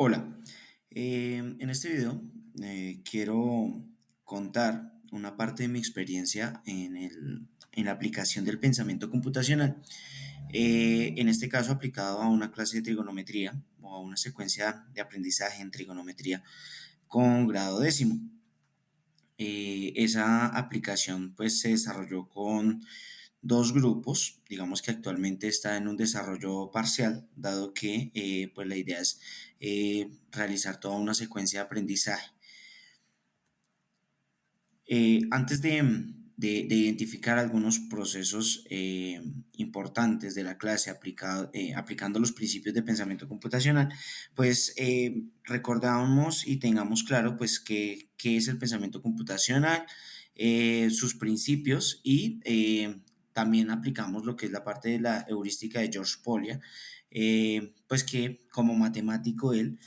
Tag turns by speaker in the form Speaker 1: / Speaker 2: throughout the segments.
Speaker 1: Hola, en este video quiero contar una parte de mi experiencia en la aplicación del pensamiento computacional, en este caso aplicado a una clase de trigonometría o a una secuencia de aprendizaje en trigonometría con grado décimo. Esa aplicación pues se desarrolló con dos grupos, digamos que actualmente está en un desarrollo parcial, dado que pues la idea es realizar toda una secuencia de aprendizaje. Antes de identificar algunos procesos importantes de la clase aplicando los principios de pensamiento computacional, pues recordamos y tengamos claro pues qué es el pensamiento computacional, sus principios y también aplicamos lo que es la parte de la heurística de George Polya, pues que como matemático él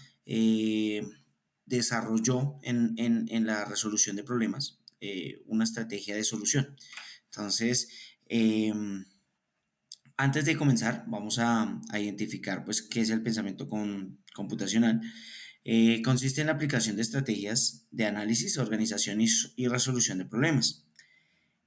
Speaker 1: desarrolló en la resolución de problemas una estrategia de solución. Entonces, antes de comenzar, vamos a identificar pues, qué es el pensamiento computacional. Consiste en la aplicación de estrategias de análisis, organización y resolución de problemas.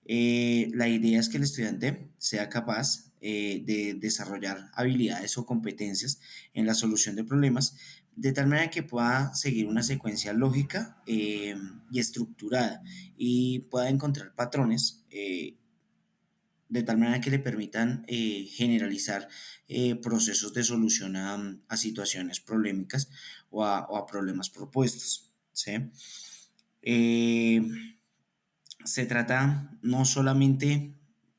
Speaker 1: La idea es que el estudiante sea capaz de desarrollar habilidades o competencias en la solución de problemas de tal manera que pueda seguir una secuencia lógica y estructurada y pueda encontrar patrones de tal manera que le permitan generalizar procesos de solución a situaciones problemáticas o a problemas propuestos. ¿Sí? Eh, Se trata no solamente,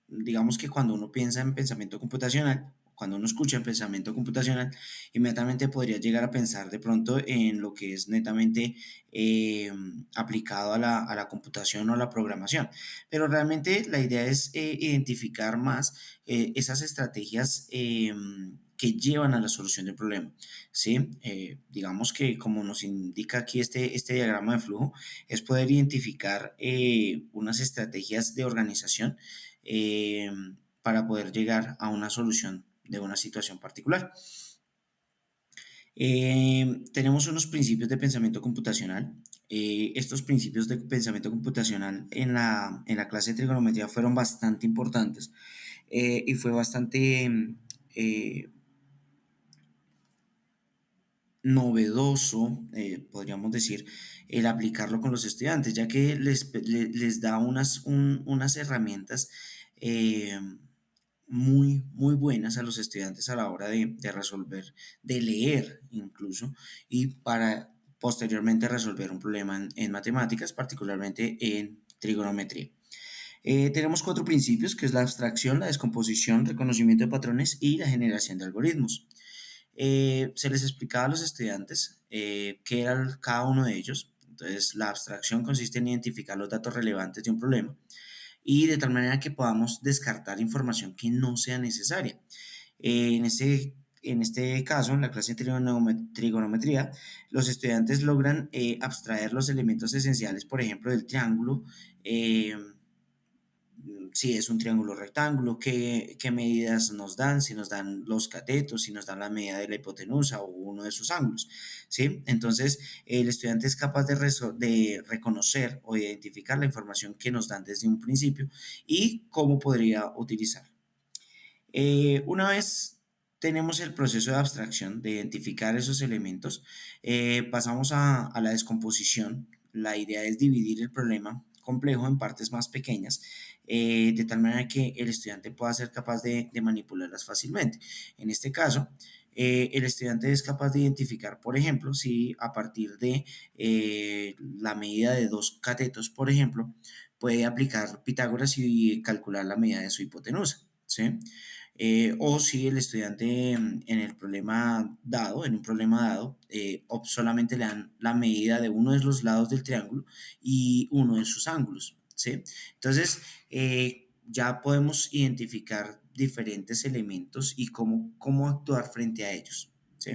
Speaker 1: digamos que cuando uno piensa en pensamiento computacional, cuando uno escucha en pensamiento computacional, inmediatamente podría llegar a pensar de pronto en lo que es netamente eh, aplicado a la computación o a la programación. Pero realmente la idea es identificar más esas estrategias que llevan a la solución del problema. ¿Sí? Digamos que como nos indica aquí este diagrama de flujo, es poder identificar unas estrategias de organización eh, para poder llegar a una solución de una situación particular. Tenemos unos principios de pensamiento computacional. Estos principios de pensamiento computacional en la clase de trigonometría fueron bastante importantes y fue bastante eh, novedoso, podríamos decir, el aplicarlo con los estudiantes, ya que les da unas herramientas eh, muy buenas a los estudiantes a la hora de resolver, de leer incluso, y para posteriormente resolver un problema en matemáticas, particularmente en trigonometría. Tenemos cuatro principios, que es la abstracción, la descomposición, reconocimiento de patrones y la generación de algoritmos. Se les explicaba a los estudiantes qué era cada uno de ellos. Entonces, la abstracción consiste en identificar los datos relevantes de un problema y de tal manera que podamos descartar información que no sea necesaria. En este caso, en la clase de trigonometría, los estudiantes logran abstraer los elementos esenciales, por ejemplo, del triángulo, eh, si es un triángulo rectángulo, qué medidas nos dan, si nos dan los catetos, si nos dan la medida de la hipotenusa o uno de sus ángulos, ¿sí? Entonces, el estudiante es capaz de reconocer o identificar la información que nos dan desde un principio y cómo podría utilizar. Una vez tenemos el proceso de abstracción, de identificar esos elementos, pasamos a la descomposición. La idea es dividir el problema complejo en partes más pequeñas, de tal manera que el estudiante pueda ser capaz de manipularlas fácilmente. En este caso, el estudiante es capaz de identificar, por ejemplo, si a partir de la medida de dos catetos, por ejemplo, puede aplicar Pitágoras y calcular la medida de su hipotenusa. ¿Sí? O si el estudiante en el problema dado, en un problema dado, solamente le dan la medida de uno de los lados del triángulo y uno de sus ángulos, ¿sí? Entonces, ya podemos identificar diferentes elementos y cómo actuar frente a ellos, ¿sí?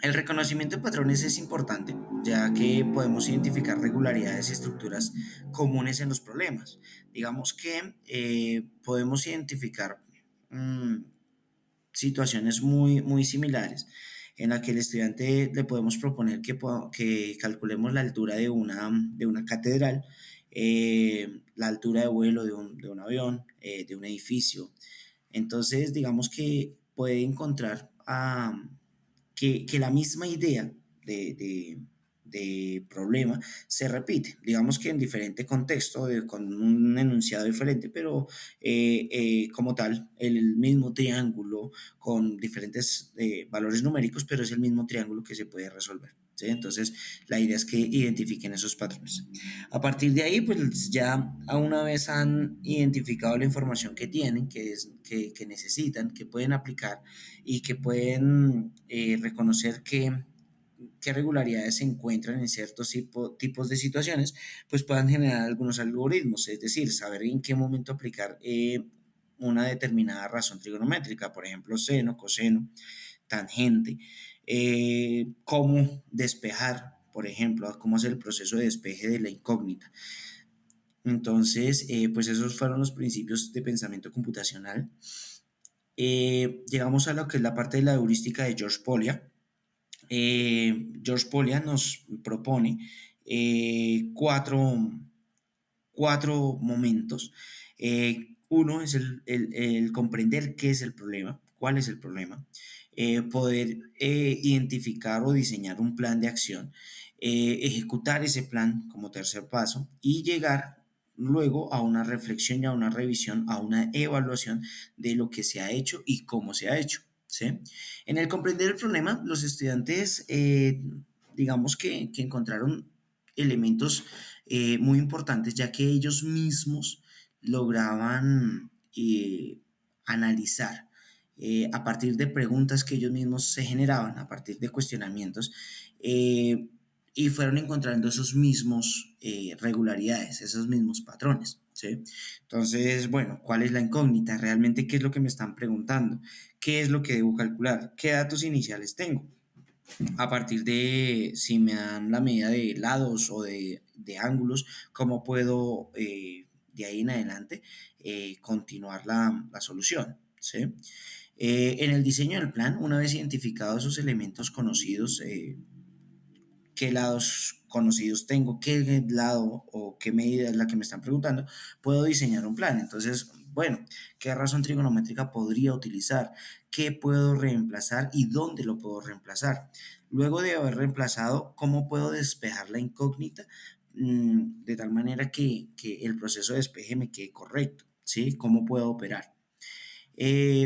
Speaker 1: El reconocimiento de patrones es importante, ya que podemos identificar regularidades y estructuras comunes en los problemas. Digamos que podemos identificar mmm, situaciones muy similares. en la que el estudiante le podemos proponer que calculemos la altura de una catedral, la altura de vuelo de un avión, de un edificio. Entonces, digamos que puede encontrar que la misma idea de, de- de problema se repite, digamos que en diferente contexto, con un enunciado diferente, pero como tal, el mismo triángulo con diferentes valores numéricos, pero es el mismo triángulo que se puede resolver. ¿Sí? Entonces, la idea es que identifiquen esos patrones. A partir de ahí, pues ya a una vez han identificado la información que tienen, que necesitan, que pueden aplicar y que pueden reconocer qué regularidades se encuentran en ciertos tipos de situaciones, pues puedan generar algunos algoritmos, es decir, saber en qué momento aplicar una determinada razón trigonométrica, por ejemplo, seno, coseno, tangente, cómo despejar, por ejemplo, cómo hacer el proceso de despeje de la incógnita. Entonces, pues esos fueron los principios de pensamiento computacional. Llegamos a lo que es la parte de la heurística de George Polya. George Polya nos propone eh, cuatro, cuatro momentos. Uno es el comprender qué es el problema, cuál es el problema, poder identificar o diseñar un plan de acción, ejecutar ese plan como tercer paso y llegar luego a una reflexión y a una revisión, a una evaluación de lo que se ha hecho y cómo se ha hecho. ¿Sí? En el comprender el problema, los estudiantes, digamos que encontraron elementos muy importantes, ya que ellos mismos lograban analizar a partir de preguntas que ellos mismos se generaban, a partir de cuestionamientos, eh, y fueron encontrando esos mismos regularidades, esos mismos patrones. ¿Sí? Entonces, bueno, ¿cuál es la incógnita? ¿Realmente qué es lo que me están preguntando? ¿Qué es lo que debo calcular? ¿Qué datos iniciales tengo? A partir de si me dan la medida de lados o de ángulos, cómo puedo de ahí en adelante continuar la solución. ¿Sí? En el diseño del plan, una vez identificados esos elementos conocidos, qué lados conocidos tengo, qué lado o qué medida es la que me están preguntando, puedo diseñar un plan. Entonces, bueno, ¿qué razón trigonométrica podría utilizar? ¿Qué puedo reemplazar y dónde lo puedo reemplazar? Luego de haber reemplazado, ¿cómo puedo despejar la incógnita de tal manera que el proceso de despeje me quede correcto? ¿Sí? ¿Cómo puedo operar?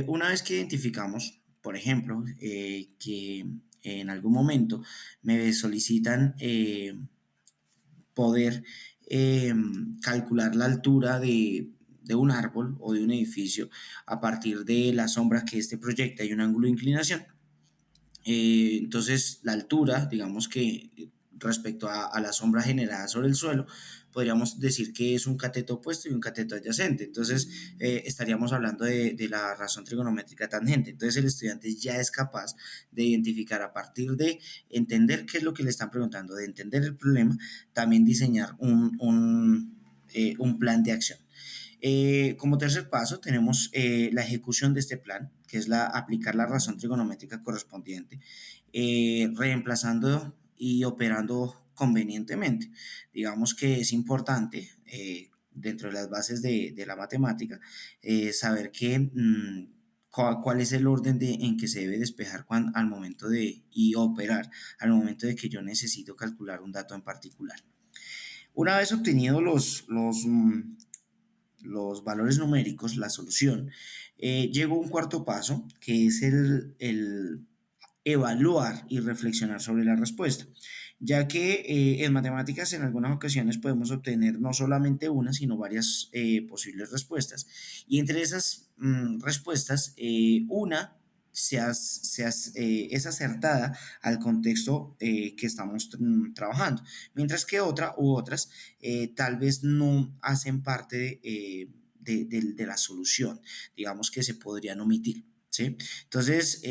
Speaker 1: Una vez que identificamos, por ejemplo, que en algún momento me solicitan poder eh, calcular la altura de un árbol o de un edificio a partir de la sombra que este proyecta y un ángulo de inclinación, entonces, la altura, digamos que respecto a la sombra generada sobre el suelo, podríamos decir que es un cateto opuesto y un cateto adyacente. Entonces, estaríamos hablando de la razón trigonométrica tangente. Entonces, el estudiante ya es capaz de identificar a partir de entender qué es lo que le están preguntando, de entender el problema, también diseñar un plan de acción. Como tercer paso tenemos la ejecución de este plan, que es aplicar la razón trigonométrica correspondiente, reemplazando y operando convenientemente. Digamos que es importante dentro de las bases de la matemática saber cuál es el orden en que se debe despejar al momento y operar al momento de que yo necesito calcular un dato en particular. Una vez obtenidos los valores numéricos, la solución, llegó un cuarto paso, que es el evaluar y reflexionar sobre la respuesta, ya que en matemáticas en algunas ocasiones podemos obtener no solamente una, sino varias posibles respuestas. Y entre esas respuestas, una es acertada al contexto que estamos trabajando, mientras que otra u otras tal vez no hacen parte de la solución, digamos que se podrían omitir. ¿Sí? Entonces,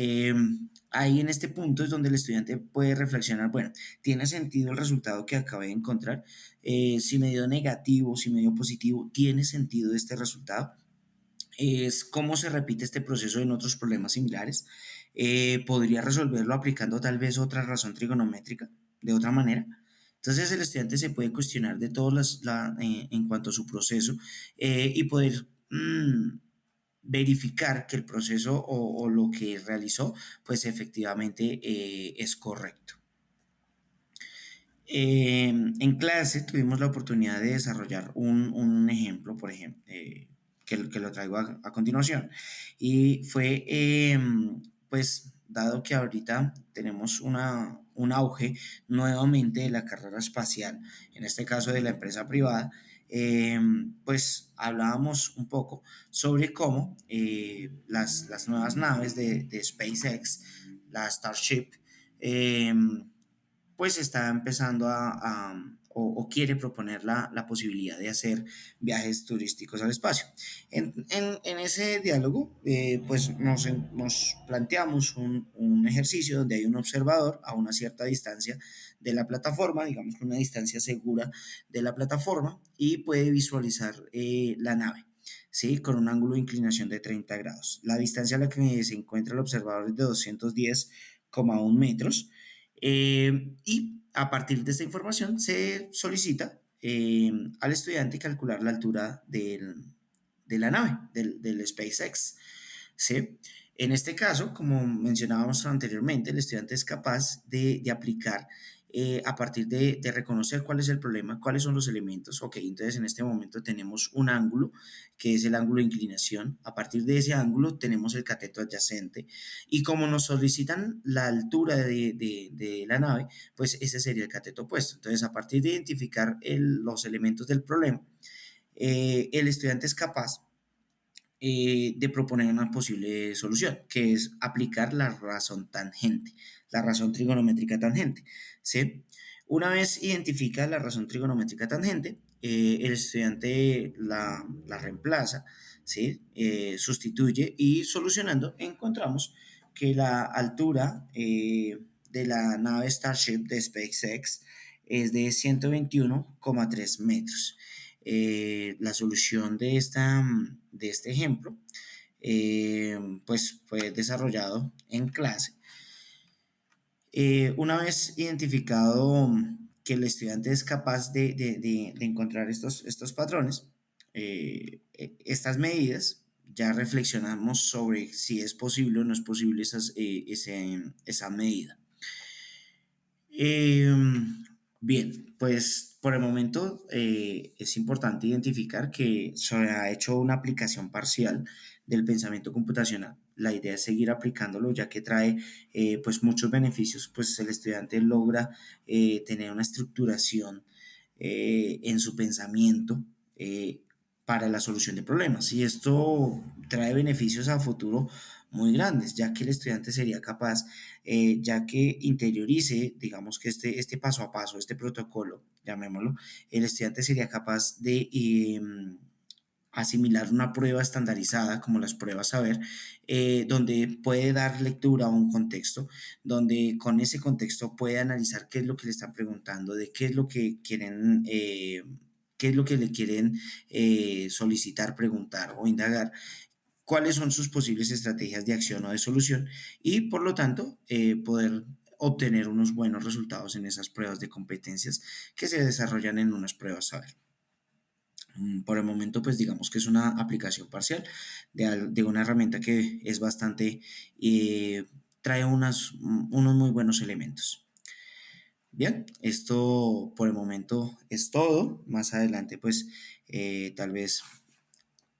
Speaker 1: ahí en este punto es donde el estudiante puede reflexionar, bueno, ¿tiene sentido el resultado que acabé de encontrar? Si me dio negativo, si me dio positivo, ¿tiene sentido este resultado? Es cómo se repite este proceso en otros problemas similares. podría resolverlo aplicando tal vez otra razón trigonométrica de otra manera. Entonces el estudiante se puede cuestionar de todos en cuanto a su proceso y poder verificar que el proceso o lo que realizó pues efectivamente es correcto. En clase tuvimos la oportunidad de desarrollar un ejemplo, por ejemplo, que lo traigo a continuación, y fue, pues, dado que ahorita tenemos un auge nuevamente de la carrera espacial, en este caso de la empresa privada, pues hablábamos un poco sobre cómo las nuevas naves de SpaceX, la Starship, eh, pues está empezando o quiere proponer la posibilidad de hacer viajes turísticos al espacio. En ese diálogo, pues nos planteamos un ejercicio donde hay un observador a una cierta distancia de la plataforma, digamos que una distancia segura de la plataforma, y puede visualizar la nave. ¿Sí? Con un ángulo de inclinación de 30 grados. La distancia a la que se encuentra el observador es de 210,1 metros y a partir de esta información se solicita al estudiante calcular la altura de la nave, del SpaceX. ¿Sí? En este caso, como mencionábamos anteriormente, el estudiante es capaz de aplicar a partir de reconocer cuál es el problema, cuáles son los elementos. Ok, entonces en este momento tenemos un ángulo, que es el ángulo de inclinación. A partir de ese ángulo tenemos el cateto adyacente. Y como nos solicitan la altura de la nave, pues ese sería el cateto opuesto. Entonces, a partir de identificar los elementos del problema, el estudiante es capaz de proponer una posible solución, que es aplicar la razón tangente, la razón trigonométrica tangente. ¿Sí? Una vez identifica la razón trigonométrica tangente, el estudiante la reemplaza, ¿sí? Sustituye y solucionando encontramos que la altura de la nave Starship de SpaceX es de 121,3 metros. La solución de este ejemplo pues fue desarrollado en clase. Una vez identificado que el estudiante es capaz de encontrar estos patrones, estas medidas, ya reflexionamos sobre si es posible o no es posible esa medida. Eh, Bien, pues por el momento es importante identificar que se ha hecho una aplicación parcial del pensamiento computacional. La idea es seguir aplicándolo ya que trae pues muchos beneficios, pues el estudiante logra tener una estructuración en su pensamiento para la solución de problemas. Y esto trae beneficios a futuro muy grandes, ya que el estudiante sería capaz, ya que interiorice, digamos que este paso a paso, este protocolo, llamémoslo, el estudiante sería capaz de asimilar una prueba estandarizada como las pruebas saber, donde puede dar lectura a un contexto, donde con ese contexto puede analizar qué es lo que le están preguntando, de qué es lo que quieren, qué es lo que le quieren solicitar, preguntar o indagar, cuáles son sus posibles estrategias de acción o de solución y por lo tanto poder obtener unos buenos resultados en esas pruebas de competencias que se desarrollan en unas pruebas saber. Por el momento, pues digamos que es una aplicación parcial de una herramienta que es bastante, trae unos muy buenos elementos. Bien, esto por el momento es todo. Más adelante, pues tal vez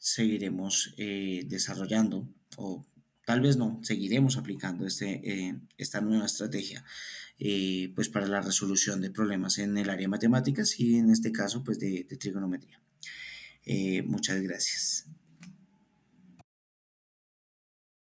Speaker 1: seguiremos desarrollando o tal vez no, seguiremos aplicando esta nueva estrategia pues para la resolución de problemas en el área de matemáticas y en este caso pues de trigonometría. Muchas gracias.